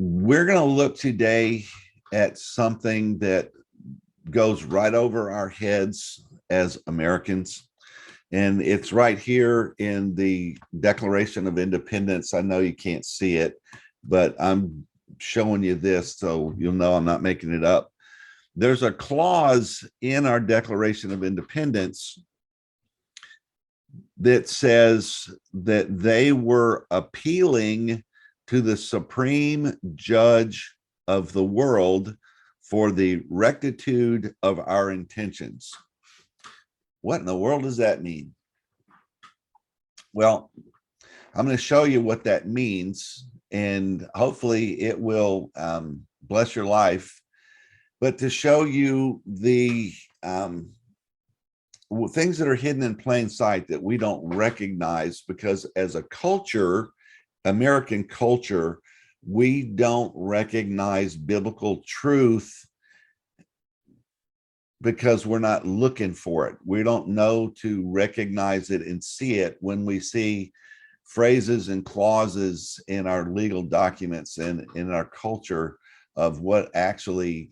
We're going to look today at something that goes right over our heads as Americans. And it's right here in the Declaration of Independence. I know you can't see it, but I'm showing you this so you'll know I'm not making it up. There's a clause in our Declaration of Independence that says that they were appealing to the supreme judge of the world for the rectitude of our intentions. What in the world does that mean? Well, I'm going to show you what that means, and hopefully it will bless your life. But to show you the things that are hidden in plain sight that we don't recognize, because as a culture, American culture, we don't recognize biblical truth because we're not looking for it. We don't know to recognize it and see it when we see phrases and clauses in our legal documents and in our culture of what actually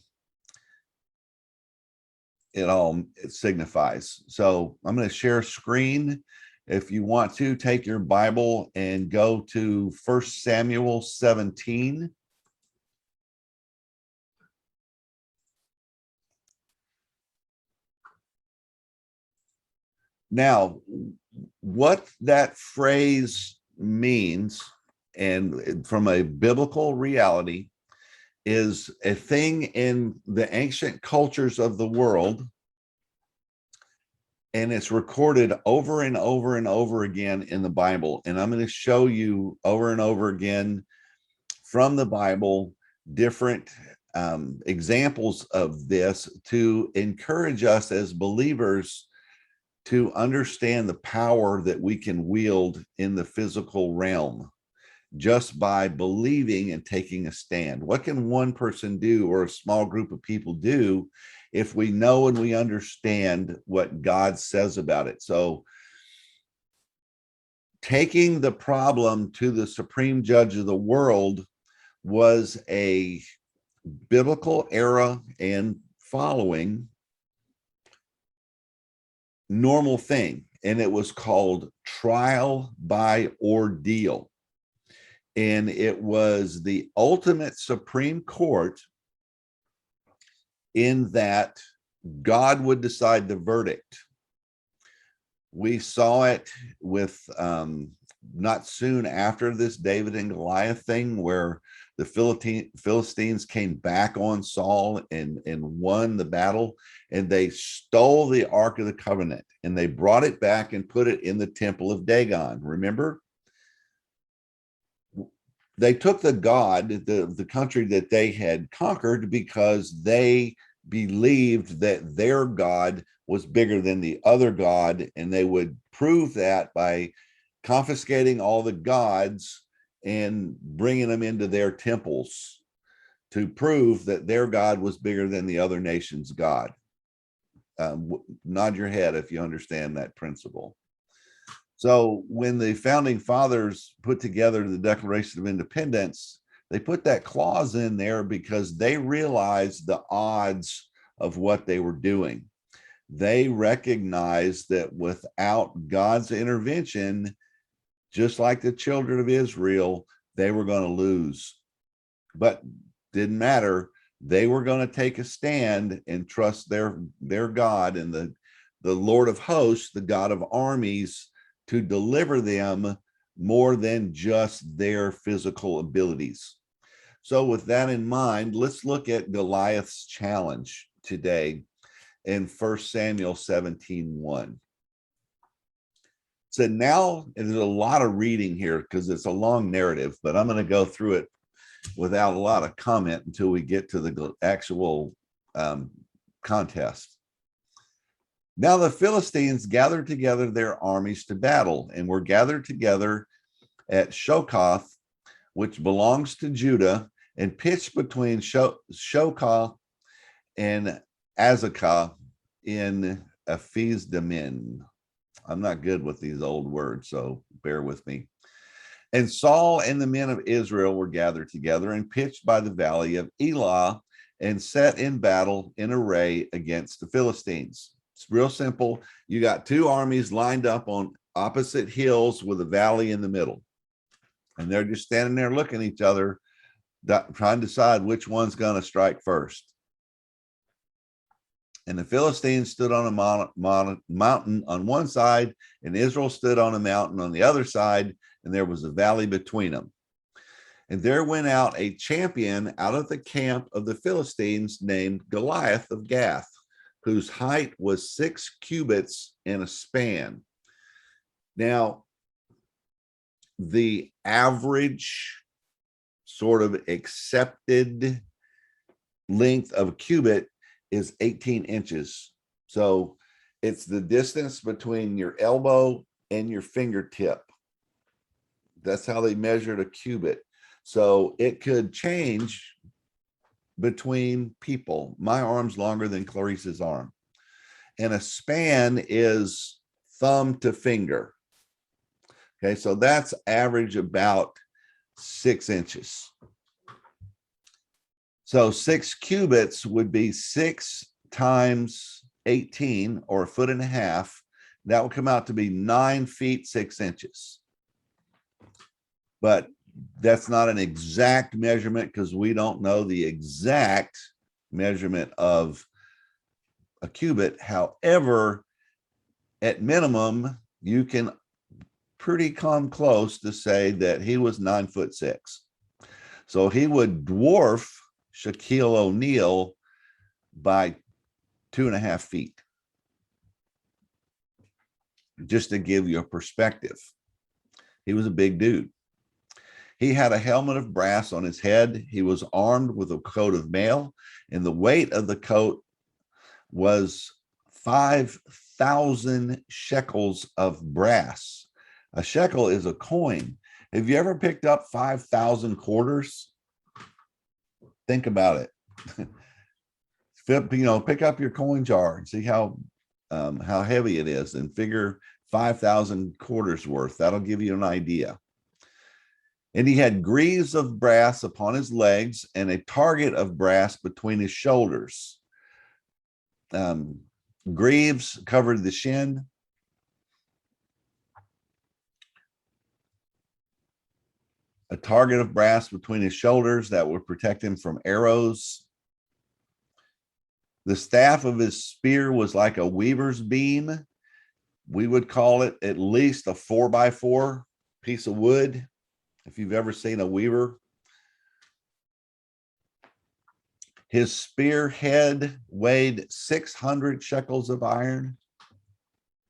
it signifies. So I'm going to share screen. If you want to, take your Bible and go to 1 Samuel 17. Now, what that phrase means, and from a biblical reality, is a thing in the ancient cultures of the world, and it's recorded over and over and over again in the Bible. And I'm going to show you over and over again from the Bible different examples of this to encourage us as believers to understand the power that we can wield in the physical realm just by believing and taking a stand. What can one person do, or a small group of people do, if we know and we understand what God says about it? So taking the problem to the supreme judge of the world was a biblical era and following normal thing, and it was called trial by ordeal. And it was the ultimate Supreme Court in that God would decide the verdict. We saw it with not soon after this David and Goliath thing, where the Philistines came back on Saul and won the battle, and they stole the Ark of the Covenant and they brought it back and put it in the temple of Dagon. Remember? They took the god, the country that they had conquered, because they believed that their god was bigger than the other god, and they would prove that by confiscating all the gods and bringing them into their temples to prove that their god was bigger than the other nation's god. Nod your head if you understand that principle. So when the founding fathers put together the Declaration of Independence, they put that clause in there because they realized the odds of what they were doing. They recognized that without God's intervention, just like the children of Israel, they were going to lose. But didn't matter. They were going to take a stand and trust their God and the Lord of hosts, the God of armies, to deliver them more than just their physical abilities. So with that in mind, let's look at Goliath's challenge today in 1 Samuel 17:1. So now, and there's a lot of reading here because it's a long narrative, but I'm going to go through it without a lot of comment until we get to the actual contest. Now the Philistines gathered together their armies to battle, and were gathered together at Shokoth, which belongs to Judah, and pitched between Shokoth and Azekah in Ephes Damin. I'm not good with these old words, so bear with me. And Saul and the men of Israel were gathered together and pitched by the valley of Elah and set in battle in array against the Philistines. It's real simple. You got two armies lined up on opposite hills with a valley in the middle. And they're just standing there looking at each other, trying to decide which one's going to strike first. And the Philistines stood on a mountain on one side, and Israel stood on a mountain on the other side, and there was a valley between them. And there went out a champion out of the camp of the Philistines named Goliath of Gath, whose height was 6 cubits in a span. Now, the average sort of accepted length of a cubit is 18 inches. So it's the distance between your elbow and your fingertip. That's how they measured a cubit. So it could change between people. My arm's longer than Clarice's arm. And a span is thumb to finger. Okay, so that's average about 6 inches. So 6 cubits would be 6 times 18, or 1.5 feet. That would come out to be 9 feet 6 inches. But that's not an exact measurement because we don't know the exact measurement of a cubit. However, at minimum, you can pretty come close to say that he was 9'6". So he would dwarf Shaquille O'Neal by 2.5 feet. Just to give you a perspective. He was a big dude. He had a helmet of brass on his head. He was armed with a coat of mail, and the weight of the coat was 5,000 shekels of brass. A shekel is a coin. Have you ever picked up 5,000 quarters? Think about it. Pick up your coin jar and see how heavy it is, and figure 5,000 quarters worth. That'll give you an idea. And he had greaves of brass upon his legs and a target of brass between his shoulders. Greaves covered the shin. A target of brass between his shoulders that would protect him from arrows. The staff of his spear was like a weaver's beam. We would call it at least a 4x4 piece of wood, if you've ever seen a weaver. His spear head weighed 600 shekels of iron.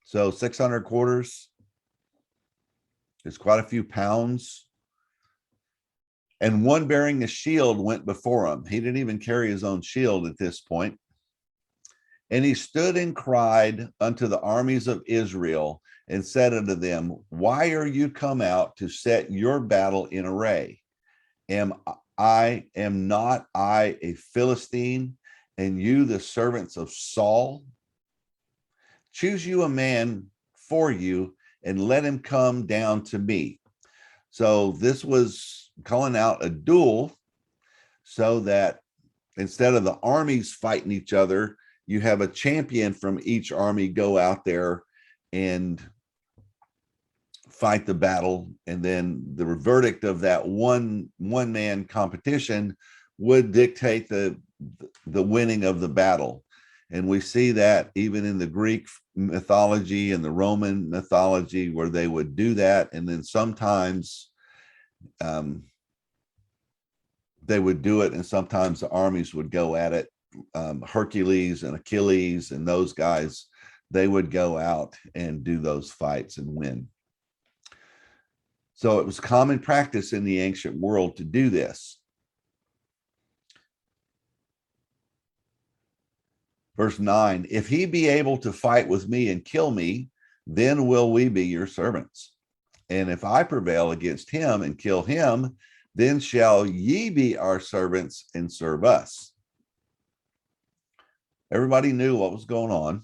So 600 quarters is quite a few pounds. And one bearing a shield went before him. He didn't even carry his own shield at this point. And he stood and cried unto the armies of Israel and said unto them, why are you come out to set your battle in array? Am not I a Philistine, and you the servants of Saul? Choose you a man for you, and let him come down to me. So this was calling out a duel, so that instead of the armies fighting each other, you have a champion from each army go out there and fight the battle, and then the verdict of that one man competition would dictate the winning of the battle. And we see that even in the Greek mythology and the Roman mythology, where they would do that. And then sometimes they would do it, and sometimes the armies would go at it. Hercules and Achilles and those guys, they would go out and do those fights and win. So it was common practice in the ancient world to do this. Verse 9, if he be able to fight with me and kill me, then will we be your servants. And if I prevail against him and kill him, then shall ye be our servants and serve us. Everybody knew what was going on.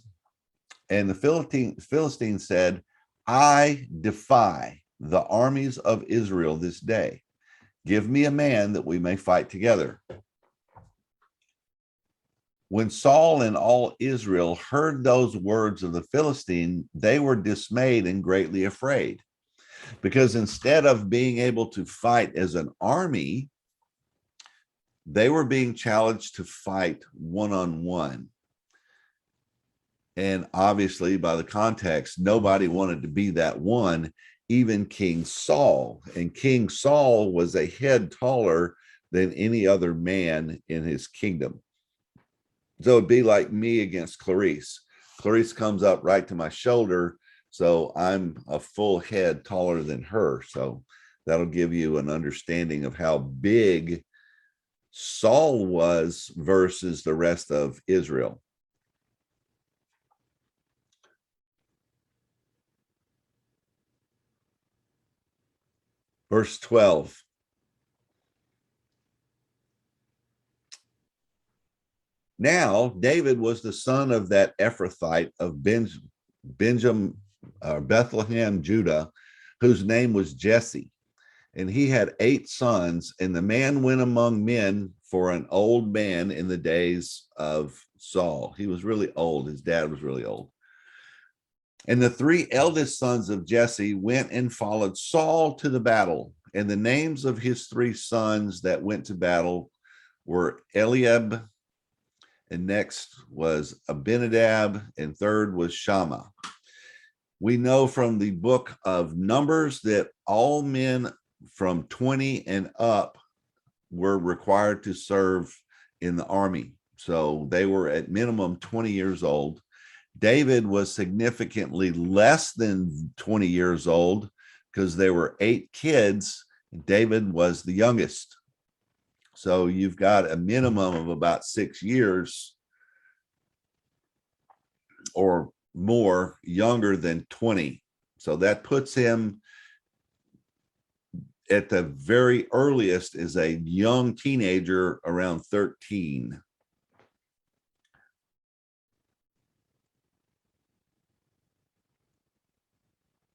And the Philistines said, I defy the armies of Israel this day. Give me a man that we may fight together. When Saul and all Israel heard those words of the Philistine, they were dismayed and greatly afraid, because instead of being able to fight as an army, they were being challenged to fight one-on-one. And obviously, by the context, nobody wanted to be that one, even King Saul. And King Saul was a head taller than any other man in his kingdom. So it'd be like me against Clarice. Clarice comes up right to my shoulder, so I'm a full head taller than her. So that'll give you an understanding of how big Saul was versus the rest of Israel. Verse 12. Now, David was the son of that Ephrathite of Benjamin, Bethlehem, Judah, whose name was Jesse. And he had 8 sons, and the man went among men for an old man in the days of Saul. He was really old. His dad was really old. And the 3 eldest sons of Jesse went and followed Saul to the battle. And the names of his 3 sons that went to battle were Eliab, and next was Abinadab, and third was Shammah. We know from the book of Numbers that all men from 20 and up were required to serve in the army. So they were at minimum 20 years old. David was significantly less than 20 years old because there were 8 kids. David was the youngest. So you've got a minimum of about 6 years or more younger than 20. So that puts him at the very earliest as a young teenager around 13.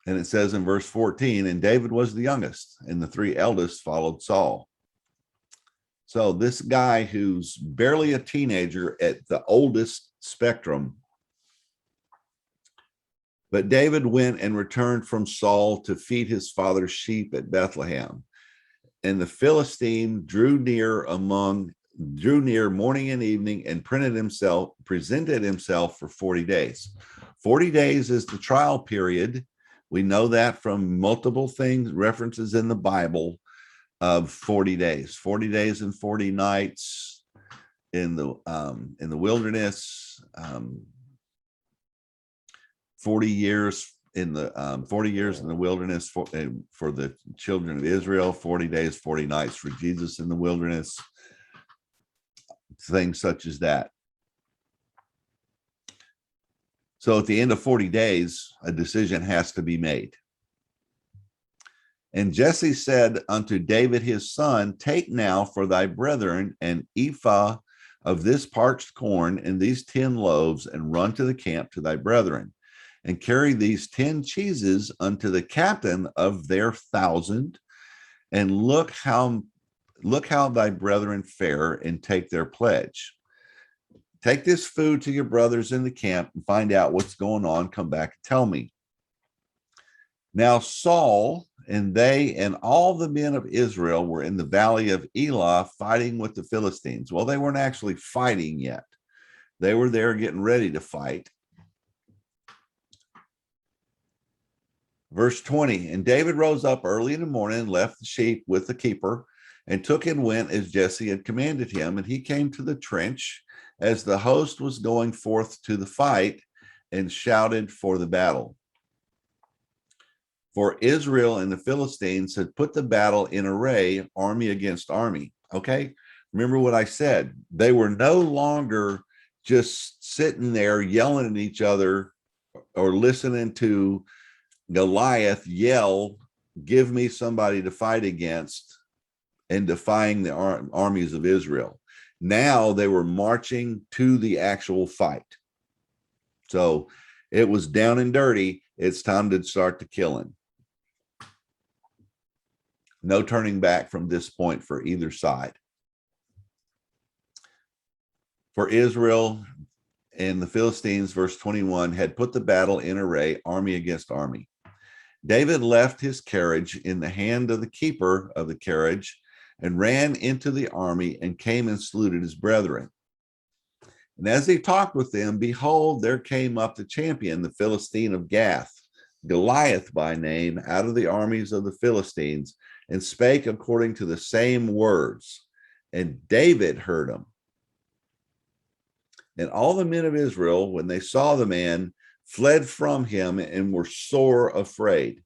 And it says in verse 14, and David was the youngest, and the 3 eldest followed Saul. So this guy who's barely a teenager at the oldest spectrum. But David went and returned from Saul to feed his father's sheep at Bethlehem. And the Philistine drew near morning and evening and presented himself for 40 days. 40 days is the trial period. We know that from multiple things, references in the Bible of 40 days, 40 days and 40 nights in the wilderness, 40 years in the 40 years in the wilderness for the children of Israel, 40 days, 40 nights for Jesus in the wilderness, things such as that. So at the end of 40 days, a decision has to be made. And Jesse said unto David his son, take now for thy brethren an ephah of this parched corn and these 10 loaves, and run to the camp to thy brethren, and carry these 10 cheeses unto the captain of their 1,000, and look how thy brethren fare, and take their pledge. Take this food to your brothers in the camp and find out what's going on. Come back and tell me. Now Saul and they and all the men of Israel were in the valley of Elah fighting with the Philistines. Well, they weren't actually fighting yet. They were there getting ready to fight. Verse 20, and David rose up early in the morning and left the sheep with the keeper, and took and went as Jesse had commanded him. And he came to the trench as the host was going forth to the fight, and shouted for the battle. For Israel and the Philistines had put the battle in array, army against army. Okay, remember what I said. They were no longer just sitting there yelling at each other or listening to Goliath yell, give me somebody to fight against, and defying the armies of Israel. Now they were marching to the actual fight. So it was down and dirty. It's time to start the killing. No turning back from this point for either side. For Israel and the Philistines, verse 21, had put the battle in array, army against army. David left his carriage in the hand of the keeper of the carriage and ran into the army and came and saluted his brethren. And as he talked with them, behold, there came up the champion, the Philistine of Gath, Goliath by name, out of the armies of the Philistines, and spake according to the same words. And David heard him. And all the men of Israel, when they saw the man, fled from him and were sore afraid.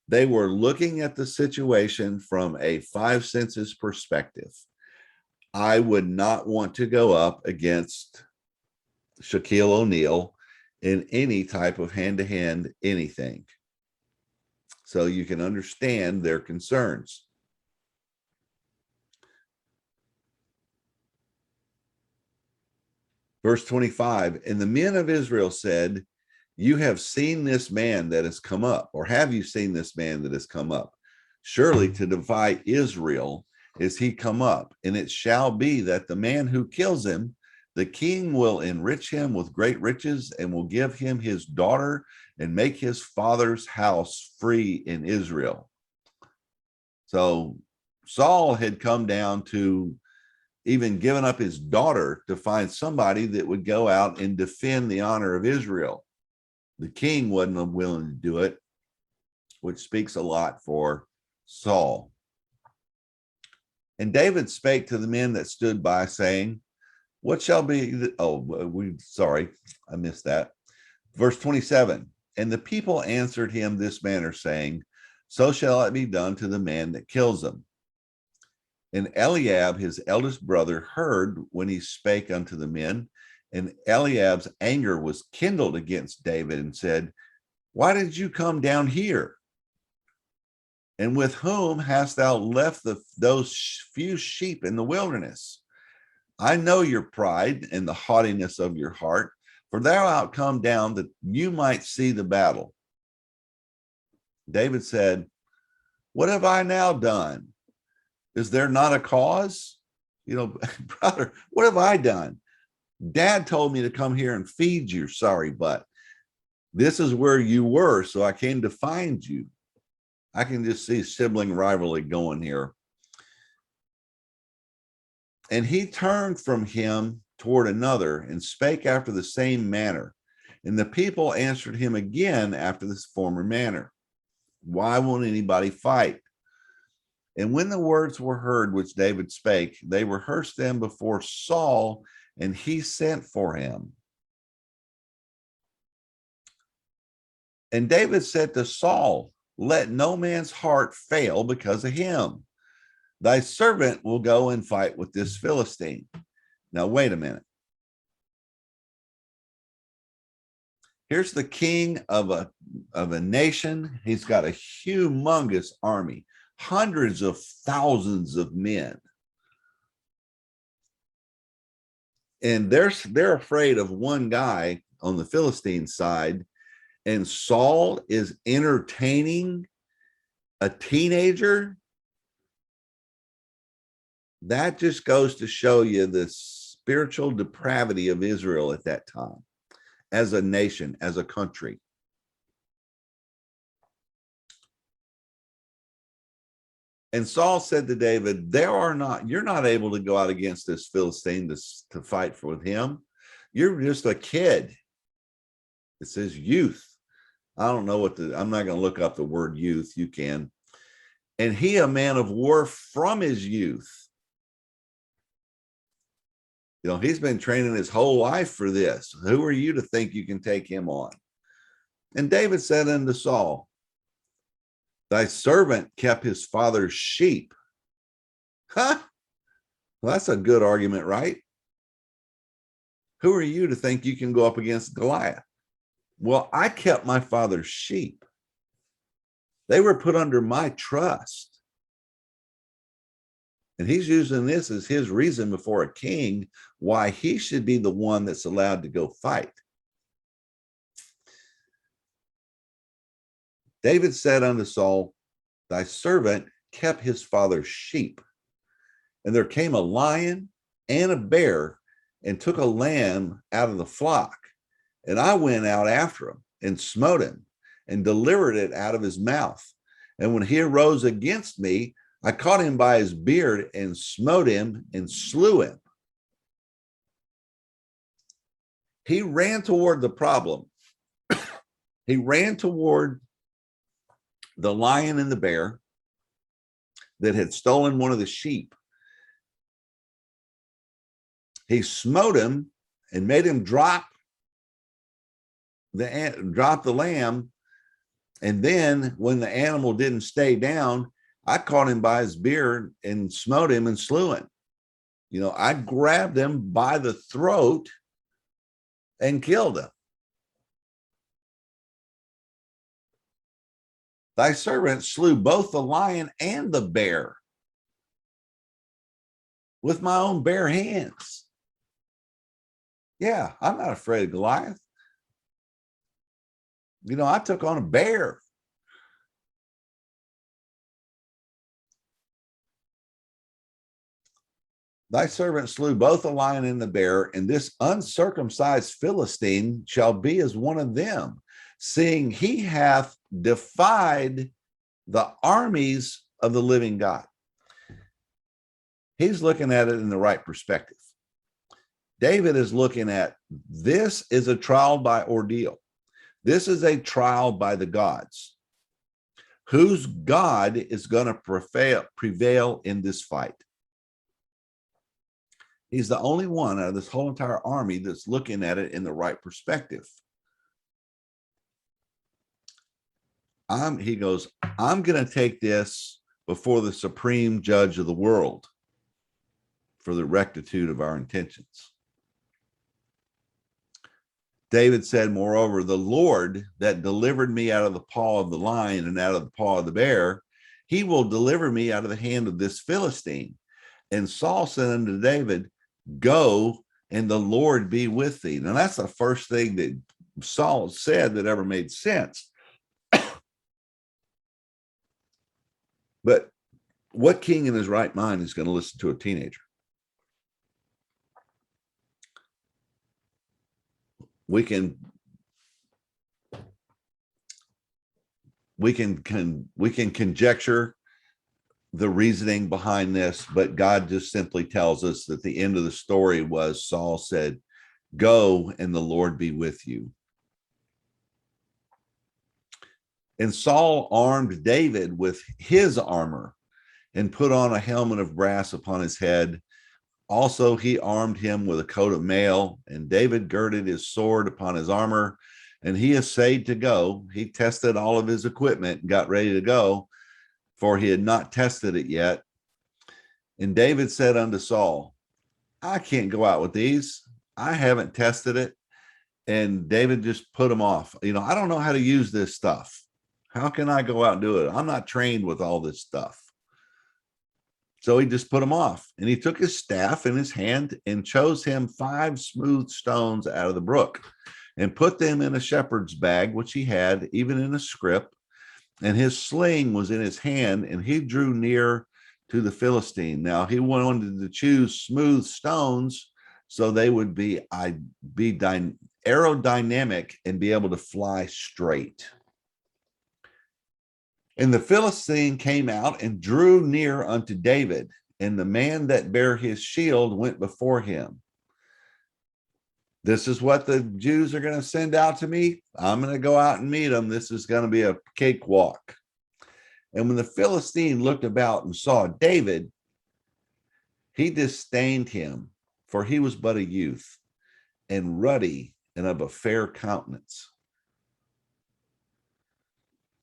They were looking at the situation from a five senses perspective. I would not want to go up against Shaquille O'Neal in any type of hand-to-hand anything. So you can understand their concerns. Verse 25, and the men of Israel said, you have seen this man that has come up, or have you seen this man that has come up? Surely to divide Israel is he come up, and it shall be that the man who kills him, the king will enrich him with great riches and will give him his daughter and make his father's house free in Israel. So Saul had come down to even giving up his daughter to find somebody that would go out and defend the honor of Israel. The king wasn't willing to do it, which speaks a lot for Saul. And David spake to the men that stood by, saying, what shall be, sorry, I missed that. Verse 27, and the people answered him this manner, saying, so shall it be done to the man that kills him. And Eliab, his eldest brother, heard when he spake unto the men, and Eliab's anger was kindled against David and said, why did you come down here? And with whom hast thou left those few sheep in the wilderness? I know your pride and the haughtiness of your heart, for thou art come down that you might see the battle. David said, what have I now done? Is there not a cause? Brother, what have I done? Dad told me to come here and feed your sorry butt. This is where you were, so I came to find you. I can just see sibling rivalry going here. And he turned from him toward another and spake after the same manner. And the people answered him again after this former manner. Why won't anybody fight? And when the words were heard which David spake, they rehearsed them before Saul, and he sent for him. And David said to Saul, let no man's heart fail because of him. Thy servant will go and fight with this Philistine. Now, wait a minute. Here's the king of a nation. He's got a humongous army, hundreds of thousands of men. And they're afraid of one guy on the Philistine side. And Saul is entertaining a teenager. That just goes to show you the spiritual depravity of Israel at that time, as a nation, as a country. And Saul said to David, you're not able to go out against this Philistine to fight with him. You're just a kid. It says youth. I don't know I'm not going to look up the word youth. You can. And he, a man of war from his youth. He's been training his whole life for this. Who are you to think you can take him on? And David said unto Saul, thy servant kept his father's sheep. Huh? Well, that's a good argument, right? Who are you to think you can go up against Goliath? Well, I kept my father's sheep. They were put under my trust. And he's using this as his reason before a king why he should be the one that's allowed to go fight. David said unto Saul, thy servant kept his father's sheep. And there came a lion and a bear and took a lamb out of the flock. And I went out after him and smote him and delivered it out of his mouth. And when he arose against me, I caught him by his beard and smote him and slew him. He ran toward the problem. He ran toward the lion and the bear that had stolen one of the sheep. He smote him and made him drop the lamb. And then when the animal didn't stay down, I caught him by his beard and smote him and slew him. You know, I grabbed him by the throat and killed him. Thy servant slew both the lion and the bear with my own bare hands. Yeah, I'm not afraid of Goliath. You know, I took on a bear. Thy servant slew both the lion and the bear, and this uncircumcised Philistine shall be as one of them, seeing he hath defied the armies of the living God. He's looking at it in the right perspective. David is looking at this is a trial by ordeal. This is a trial by the gods. Whose God is going to prevail in this fight? He's the only one out of this whole entire army that's looking at it in the right perspective. He goes, I'm going to take this before the supreme judge of the world for the rectitude of our intentions. David said, moreover, the Lord that delivered me out of the paw of the lion and out of the paw of the bear, he will deliver me out of the hand of this Philistine. And Saul said unto David, go, and the Lord be with thee. Now, that's the first thing that Saul said that ever made sense. But what king in his right mind is going to listen to a teenager? We can conjecture the reasoning behind this, but God just simply tells us that the end of the story was Saul said, go, and the Lord be with you. And Saul armed David with his armor and put on a helmet of brass upon his head. Also, he armed him with a coat of mail, and David girded his sword upon his armor, and he essayed to go. He tested all of his equipment and got ready to go, for he had not tested it yet. And David said unto Saul, I can't go out with these. I haven't tested it. And David just put him off. You know, I don't know how to use this stuff. How can I go out and do it? I'm not trained with all this stuff. So he just put him off, and he took his staff in his hand and chose him 5 smooth stones out of the brook and put them in a shepherd's bag, which he had, even in a scrip. And his sling was in his hand, and he drew near to the Philistine. Now he wanted to choose smooth stones so they would be aerodynamic and be able to fly straight. And the Philistine came out and drew near unto David, and the man that bare his shield went before him. This is what the Jews are going to send out to me. I'm going to go out and meet them. This is going to be a cakewalk. And when the Philistine looked about and saw David, he disdained him, for he was but a youth, and ruddy and of a fair countenance.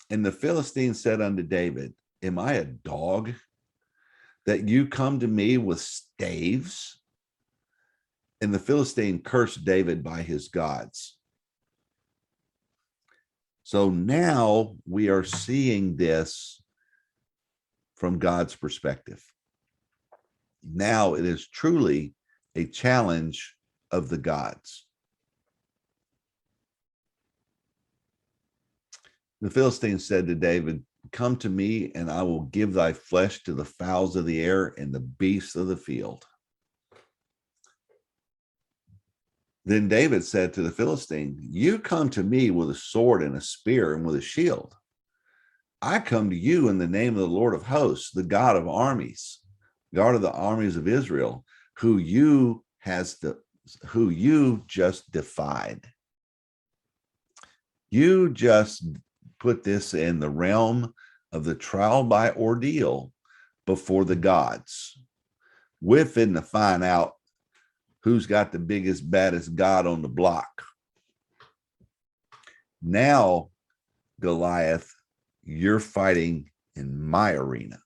And the Philistine said unto David, am I a dog that you come to me with staves? And the Philistine cursed David by his gods. So now we are seeing this from God's perspective. Now it is truly a challenge of the gods. The Philistine said to David, come to me, and I will give thy flesh to the fowls of the air and the beasts of the field. Then David said to the Philistine, you come to me with a sword and a spear and with a shield. I come to you in the name of the Lord of hosts, the God of armies, God of the armies of Israel, who you just defied. You just put this in the realm of the trial by ordeal before the gods. We're fitting to find out who's got the biggest, baddest God on the block. Now, Goliath, you're fighting in my arena.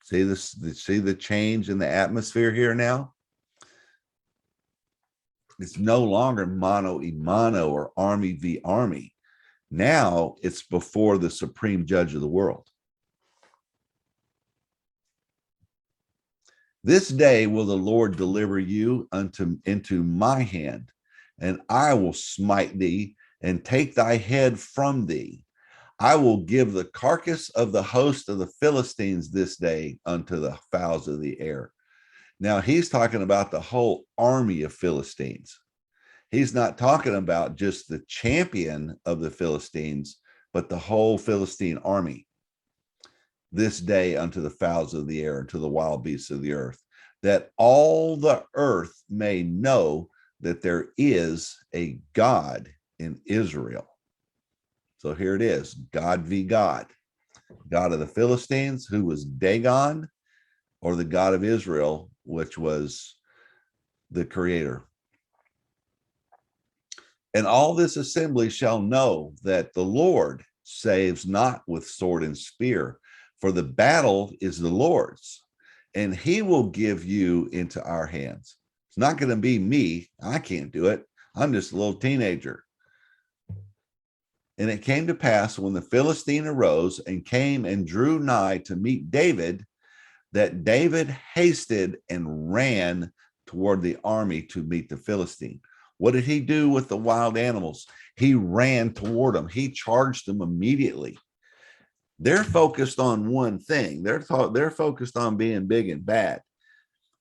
See this? See the change in the atmosphere here now? It's no longer mano a mano or army v army. Now it's before the supreme judge of the world. This day will the Lord deliver you into my hand, and I will smite thee and take thy head from thee. I will give the carcass of the host of the Philistines this day unto the fowls of the air. Now he's talking about the whole army of Philistines. He's not talking about just the champion of the Philistines, but the whole Philistine army. This day unto the fowls of the air and to the wild beasts of the earth, that all the earth may know that there is a God in Israel. So here it is, God v. God. God of the Philistines, who was Dagon, or the God of Israel, which was the creator. And all this assembly shall know that the Lord saves not with sword and spear, for the battle is the Lord's, and he will give you into our hands. It's not going to be me. I can't do it. I'm just a little teenager. And it came to pass when the Philistine arose and came and drew nigh to meet David, that David hasted and ran toward the army to meet the Philistine. What did he do with the wild animals? He ran toward them. He charged them immediately. They're focused on one thing. They're focused on being big and bad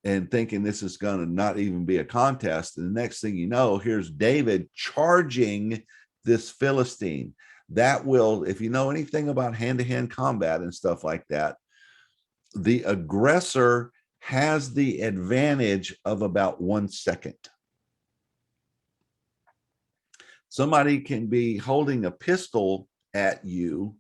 and thinking this is going to not even be a contest. And the next thing you know, here's David charging this Philistine. That will, if you know anything about hand-to-hand combat and stuff like that, the aggressor has the advantage of about 1 second. Somebody can be holding a pistol at you,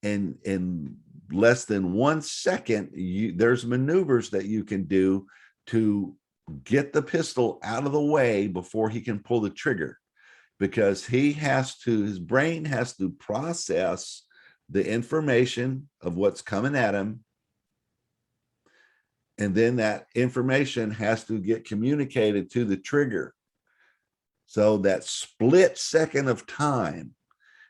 and in less than 1 second, there's maneuvers that you can do to get the pistol out of the way before he can pull the trigger, because his brain has to process the information of what's coming at him. And then that information has to get communicated to the trigger. So that split second of time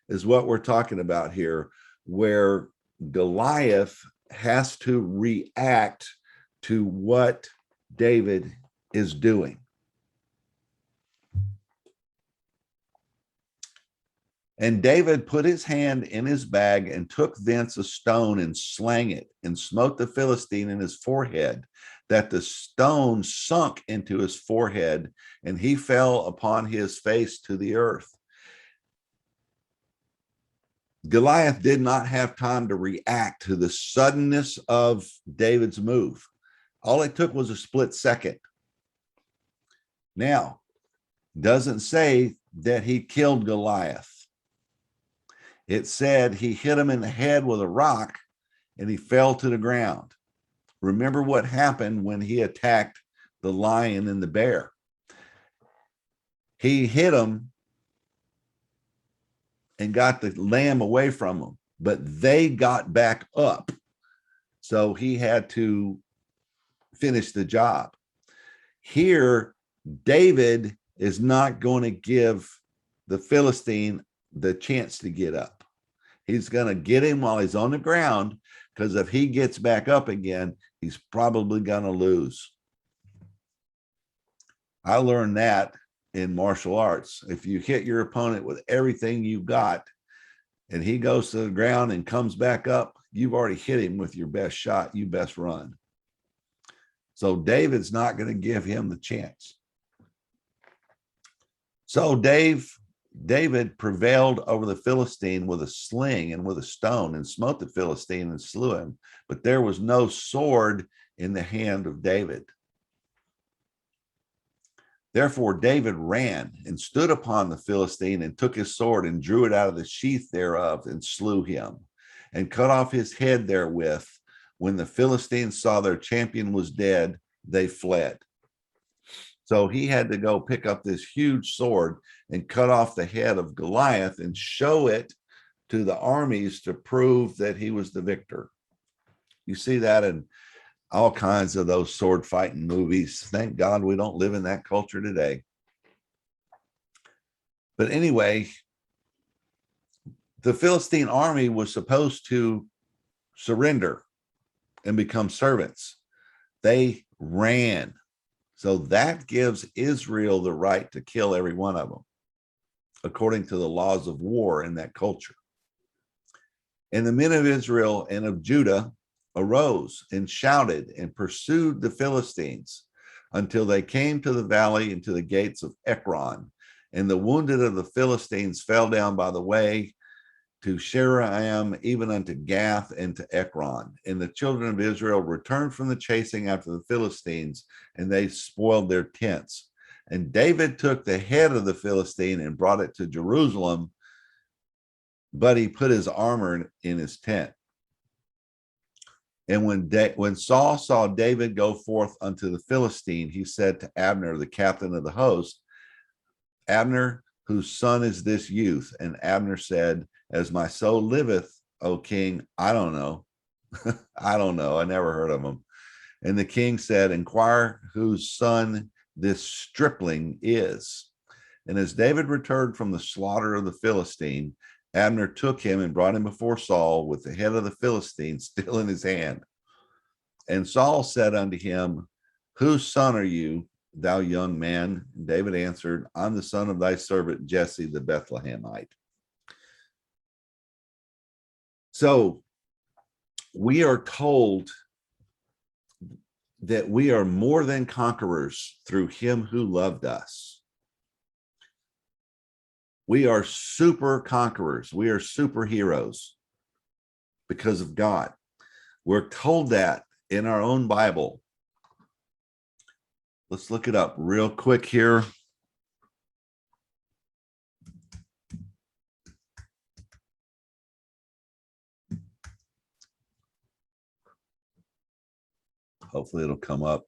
is what we're talking about here, where Goliath has to react to what David is doing. And David put his hand in his bag and took thence a stone and slang it and smote the Philistine in his forehead, that the stone sunk into his forehead, and he fell upon his face to the earth. Goliath did not have time to react to the suddenness of David's move. All it took was a split second. Now, doesn't say that he killed Goliath. It said he hit him in the head with a rock and he fell to the ground. Remember what happened when he attacked the lion and the bear. He hit him and got the lamb away from him, but they got back up. So he had to finish the job. Here, David is not going to give the Philistine the chance to get up. He's going to get him while he's on the ground, because if he gets back up again, he's probably going to lose. I learned that in martial arts. If you hit your opponent with everything you got and he goes to the ground and comes back up, you've already hit him with your best shot. You best run. So David's not going to give him the chance. So David prevailed over the Philistine with a sling and with a stone, and smote the Philistine and slew him. But there was no sword in the hand of David. Therefore David ran and stood upon the Philistine, and took his sword and drew it out of the sheath thereof, and slew him, and cut off his head therewith. When the Philistines saw their champion was dead, they fled. So he had to go pick up this huge sword and cut off the head of Goliath and show it to the armies to prove that he was the victor. You see that in all kinds of those sword fighting movies. Thank God we don't live in that culture today. But anyway, the Philistine army was supposed to surrender and become servants. They ran. So that gives Israel the right to kill every one of them, according to the laws of war in that culture. And the men of Israel and of Judah arose and shouted and pursued the Philistines until they came to the valley and to the gates of Ekron. And the wounded of the Philistines fell down by the way to Sheraim, even unto Gath and to Ekron. And the children of Israel returned from the chasing after the Philistines, and they spoiled their tents. And David took the head of the Philistine and brought it to Jerusalem, but he put his armor in his tent. And when Saul saw David go forth unto the Philistine, he said to Abner, the captain of the host, Abner, whose son is this youth? And Abner said, as my soul liveth, O king, I don't know. I don't know. I never heard of him. And the king said, inquire whose son this stripling is. And as David returned from the slaughter of the Philistine, Abner took him and brought him before Saul with the head of the Philistine still in his hand. And Saul said unto him, whose son are you, thou young man? And David answered, I'm the son of thy servant Jesse the Bethlehemite. So we are told that we are more than conquerors through him who loved us. We are super conquerors. We are superheroes because of God. We're told that in our own Bible. Let's look it up real quick here. Hopefully it'll come up.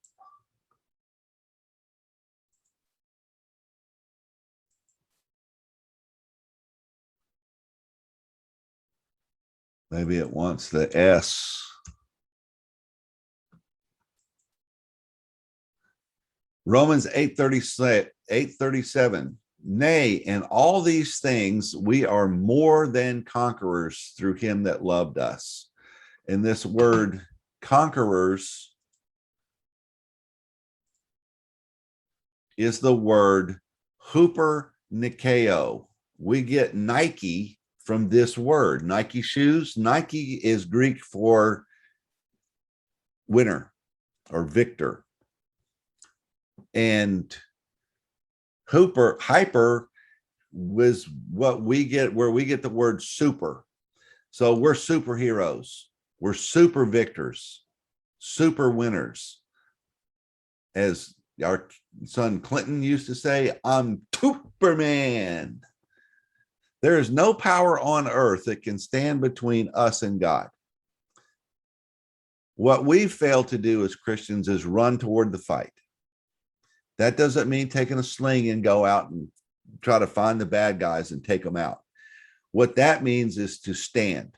Maybe it wants the S. Romans 8:37. Nay, in all these things we are more than conquerors through him that loved us. And this word conquerors is the word hooper nikeo. We get Nike from this word. Nike shoes. Nike is Greek for winner or victor. And hyper was what we get, where we get the word super. So we're superheroes. We're super victors, super winners. As our son Clinton used to say, I'm Superman. There is no power on earth that can stand between us and God. What we fail to do as Christians is run toward the fight. That doesn't mean taking a sling and go out and try to find the bad guys and take them out. What that means is to stand,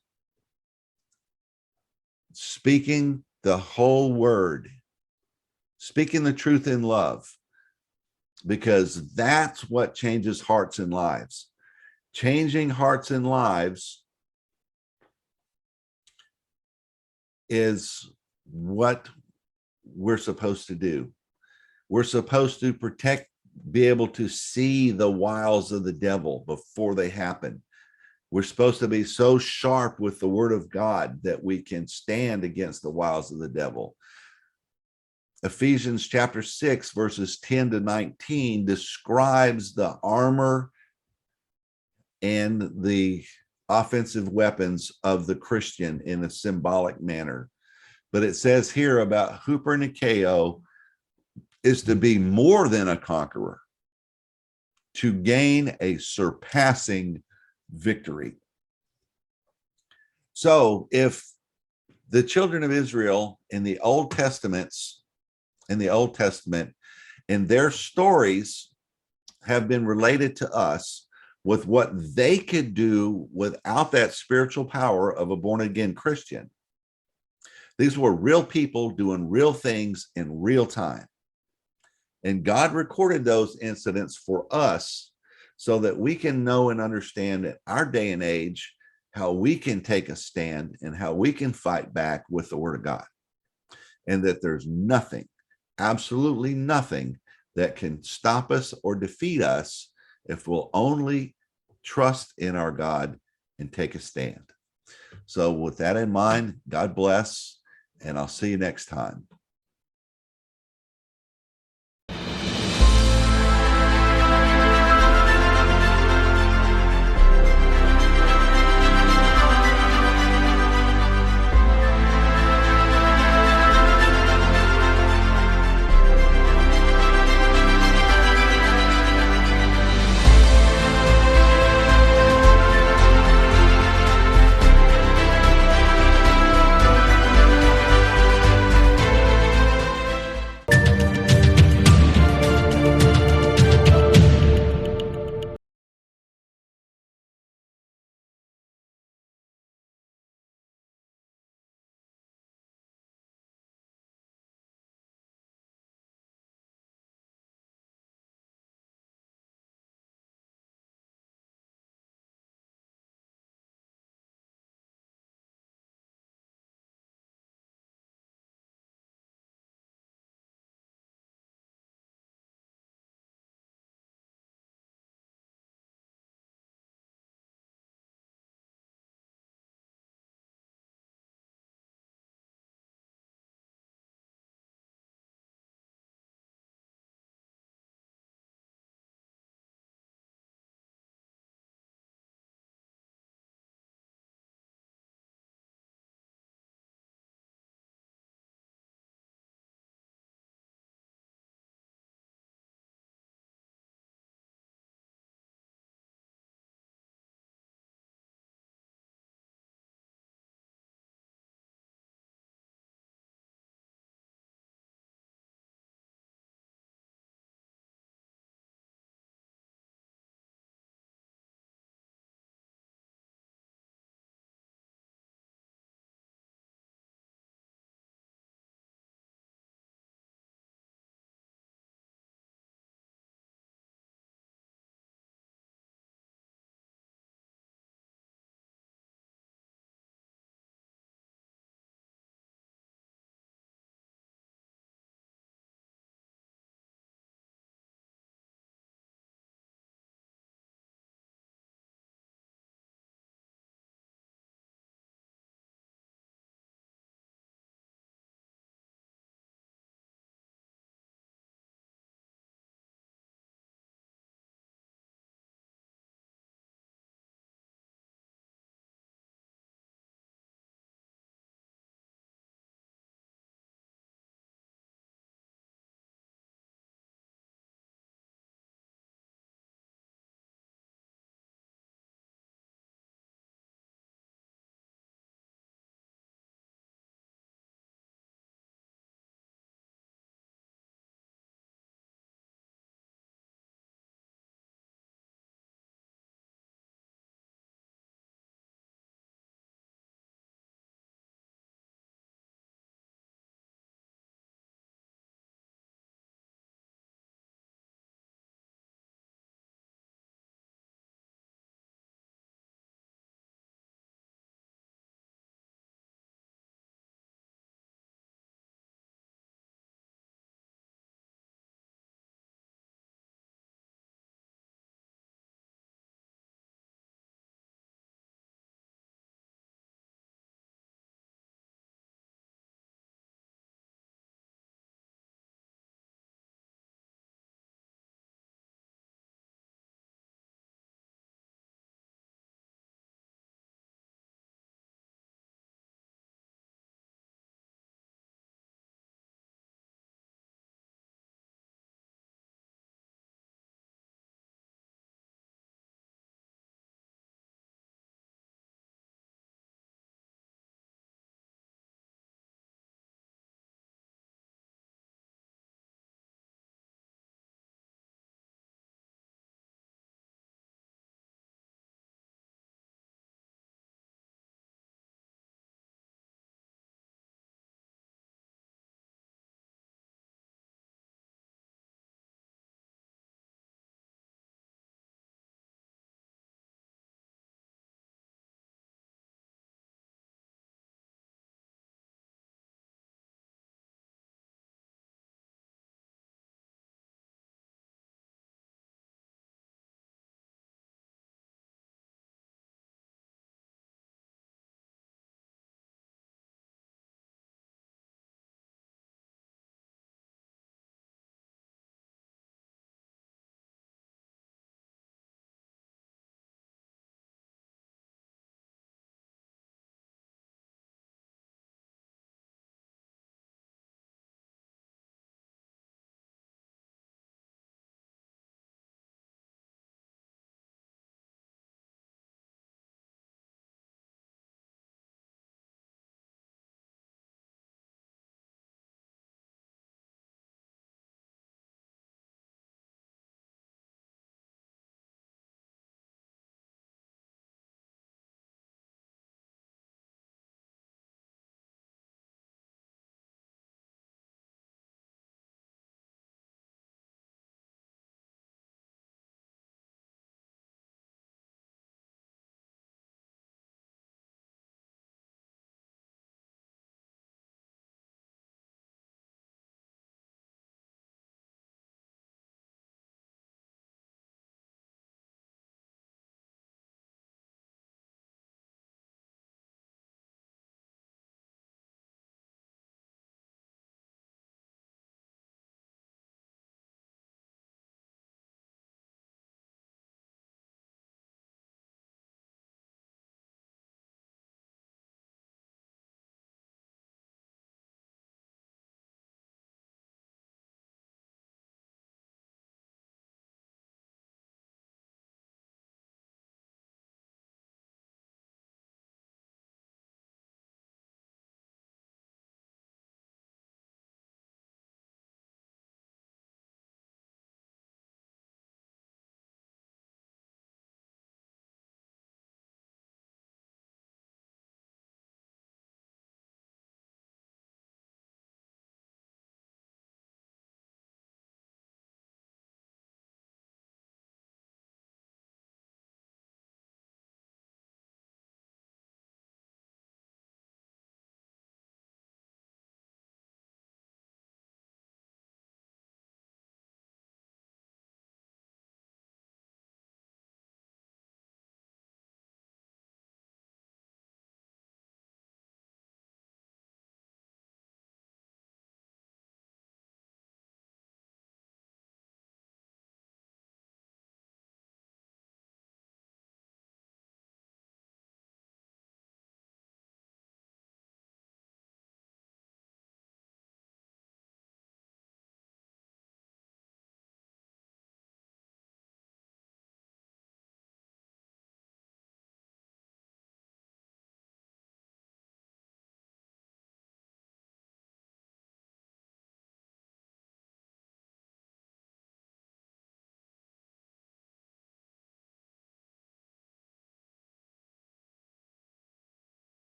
speaking the whole word, speaking the truth in love, because that's what changes hearts and lives. Changing hearts and lives is what we're supposed to do. We're supposed to be able to see the wiles of the devil before they happen. We're supposed to be so sharp with the word of God that we can stand against the wiles of the devil. Ephesians chapter 6, verses 10 to 19 describes the armor and the offensive weapons of the Christian in a symbolic manner. But it says here about hupernikeo is to be more than a conqueror, to gain a surpassing victory. So if the children of Israel in the Old Testament, and their stories have been related to us with what they could do without that spiritual power of a born-again Christian. These were real people doing real things in real time. And God recorded those incidents for us so that we can know and understand in our day and age how we can take a stand and how we can fight back with the word of God. And that there's nothing, absolutely nothing, that can stop us or defeat us if we'll only trust in our God and take a stand. So with that in mind, God bless, and I'll see you next time.